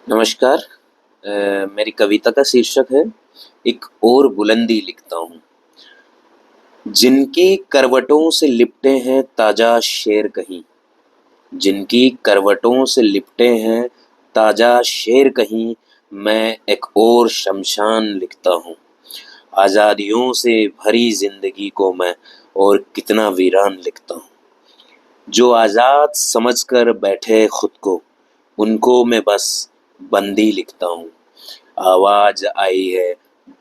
नमस्कार। मेरी कविता का शीर्षक है एक और बुलंदी लिखता हूँ। जिनकी करवटों से लिपटे हैं ताजा शेर कहीं, जिनकी करवटों से लिपटे हैं ताजा शेर कहीं, मैं एक और शमशान लिखता हूँ। आज़ादियों से भरी जिंदगी को मैं और कितना वीरान लिखता हूँ। जो आज़ाद समझकर बैठे खुद को, उनको मैं बस बंदी लिखता हूँ। आवाज आई है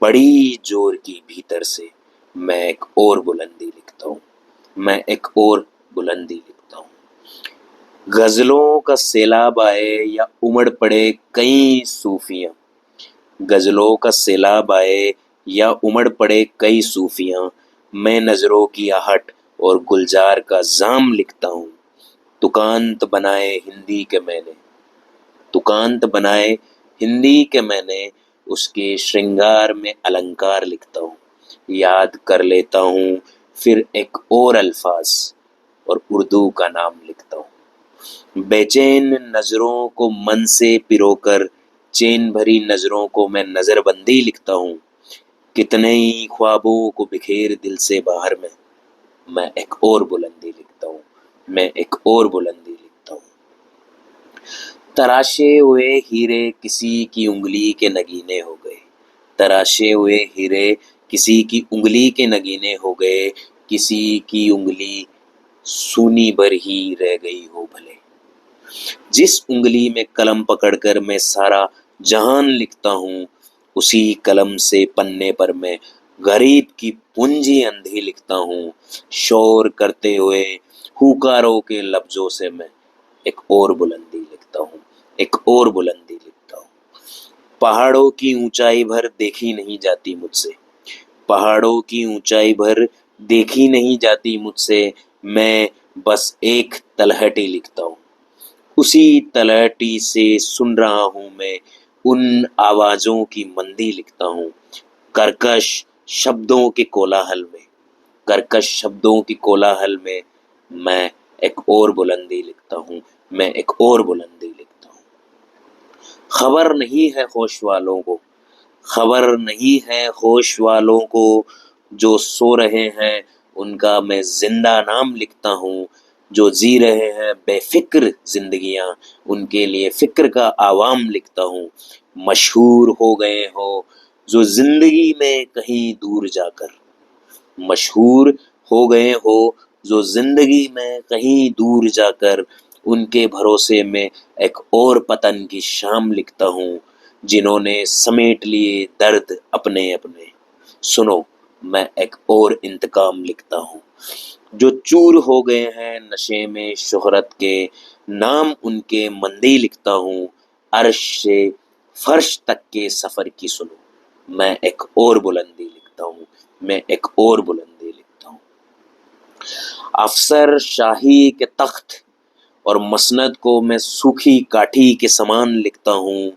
बड़ी जोर की भीतर से, मैं एक और बुलंदी लिखता हूँ। मैं एक और बुलंदी लिखता हूँ। गजलों का सैलाब आए या उमड़ पड़े कई सूफियाँ, गजलों का सैलाब आए या उमड़ पड़े कई सूफियाँ, मैं नजरों की आहट और गुलजार का जाम लिखता हूँ। तुकांत बनाए हिंदी के मैंने, तुकांत बनाए हिंदी के मैंने, उसके श्रृंगार में अलंकार लिखता हूँ। याद कर लेता हूँ फिर एक और अल्फाज और उर्दू का नाम लिखता हूँ। बेचैन नजरों को मन से पिरोकर, चैन भरी नजरों को मैं नजरबंदी लिखता हूँ। कितने ही ख्वाबों को बिखेर दिल से बाहर में, मैं एक और बुलंदी लिखता हूँ। मैं एक और बुलंदी लिखता हूँ। तराशे हुए हीरे किसी की उंगली के नगीने हो गए, तराशे हुए हीरे किसी की उंगली के नगीने हो गए, किसी की उंगली सूनी भर ही रह गई हो भले। जिस उंगली में कलम पकड़कर मैं सारा जहान लिखता हूँ, उसी कलम से पन्ने पर मैं गरीब की पूंजी अंधी लिखता हूँ। शोर करते हुए हुकारों के लफ्जों से मैं एक और बुलंदी लिखता हूँ। एक और बुलंदी लिखता हूँ। पहाड़ों की ऊंचाई भर देखी नहीं जाती मुझसे, पहाड़ों की ऊंचाई भर देखी नहीं जाती मुझसे, मैं बस एक तलहटी लिखता हूँ। उसी तलहटी से सुन रहा हूँ मैं उन आवाजों की मंदी लिखता हूँ। कर्कश शब्दों के कोलाहल में, कर्कश शब्दों की कोलाहल में मैं एक और बुलंदी लिखता हूँ। मैं एक और बुलंदी लिखता हूँ। खबर नहीं है होश वालों को, खबर नहीं है होश वालों को, जो सो रहे हैं उनका मैं जिंदा नाम लिखता हूँ। जो जी रहे हैं बेफिक्र जिंदगियां, उनके लिए फिक्र का आवाम लिखता हूँ। मशहूर हो गए हो जो जिंदगी में कहीं दूर जाकर, मशहूर हो गए हो जो जिंदगी में कहीं दूर जाकर, उनके भरोसे में एक और पतन की शाम लिखता हूँ। जिन्होंने समेट लिए दर्द अपने अपने, सुनो मैं एक और इंतकाम लिखता हूँ। जो चूर हो गए हैं नशे में शोहरत के, नाम उनके मंदी लिखता हूँ। अर्श से फर्श तक के सफर की सुनो, मैं एक और बुलंदी लिखता हूँ। मैं एक और बुलंदी लिखता हूँ। अफसर शाही के तख्त और मसनद को मैं सूखी काठी के समान लिखता हूँ।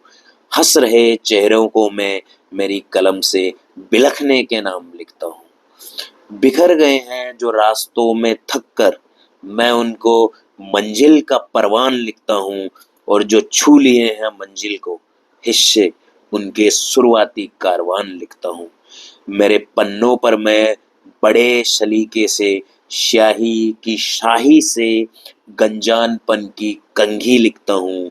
हंस रहे चेहरों को मैं मेरी कलम से बिलखने के नाम लिखता हूँ। बिखर गए हैं जो रास्तों में थक कर, मैं उनको मंजिल का परवान लिखता हूँ। और जो छू लिए हैं मंजिल को हिस्से, उनके शुरुआती कारवान लिखता हूँ। मेरे पन्नों पर मैं बड़े सलीके से स्याही की शाही से गंजानपन की कंघी लिखता हूँ।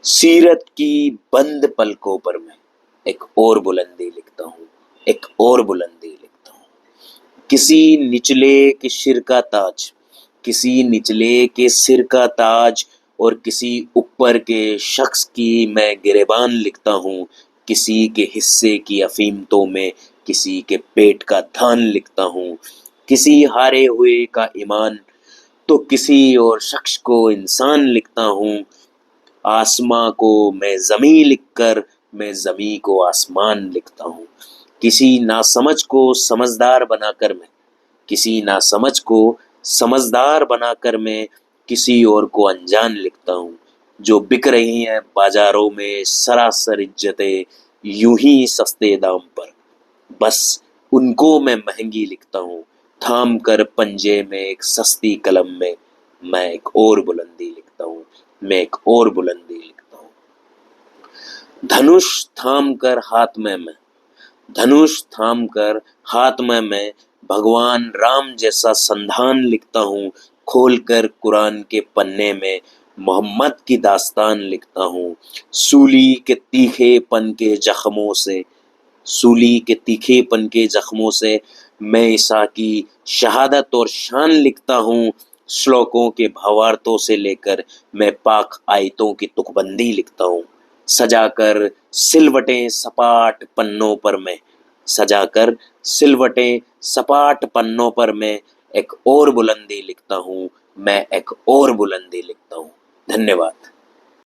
सीरत की बंद पलकों पर मैं एक और बुलंदी लिखता हूँ। एक और बुलंदी लिखता हूँ। किसी निचले के सिर का ताज, किसी निचले के सिर का ताज और किसी ऊपर के शख्स की मैं गिरेबान लिखता हूँ। किसी के हिस्से की अफीम तो मैं किसी के पेट का धान लिखता हूँ। किसी हारे हुए का ईमान तो किसी और शख्स को इंसान लिखता हूँ। आसमां को मैं ज़मी लिखकर मैं ज़मी को आसमान लिखता हूँ। किसी नासमझ को समझदार बनाकर मैं, किसी नासमझ को समझदार बनाकर मैं किसी और को अनजान लिखता हूँ। जो बिक रही हैं बाजारों में सरासर इज्जतें यूं ही सस्ते दाम पर, बस उनको मैं महंगी लिखता हूँ। थाम कर पंजे में एक सस्ती कलम में मैं एक और बुलंदी लिखता हूँ। मैं एक और बुलंदी लिखता हूँ। धनुष थाम कर हाथ में मैं, धनुष थाम कर हाथ में मैं भगवान राम जैसा संधान लिखता हूँ। खोल कर कुरान के पन्ने में मोहम्मद की दास्तान लिखता हूँ। सूली के तीखेपन के जख्मों से, सूली के तीखेपन के जख्मों से मैं ईसा की शहादत और शान लिखता हूँ। श्लोकों के भावार्थों से लेकर मैं पाक आयतों की तुकबंदी लिखता हूँ। सजाकर सिलवटें सपाट पन्नों पर मैं, सजाकर सिलवटें सपाट पन्नों पर मैं एक और बुलंदी लिखता हूँ, मैं एक और बुलंदी लिखता हूँ। धन्यवाद।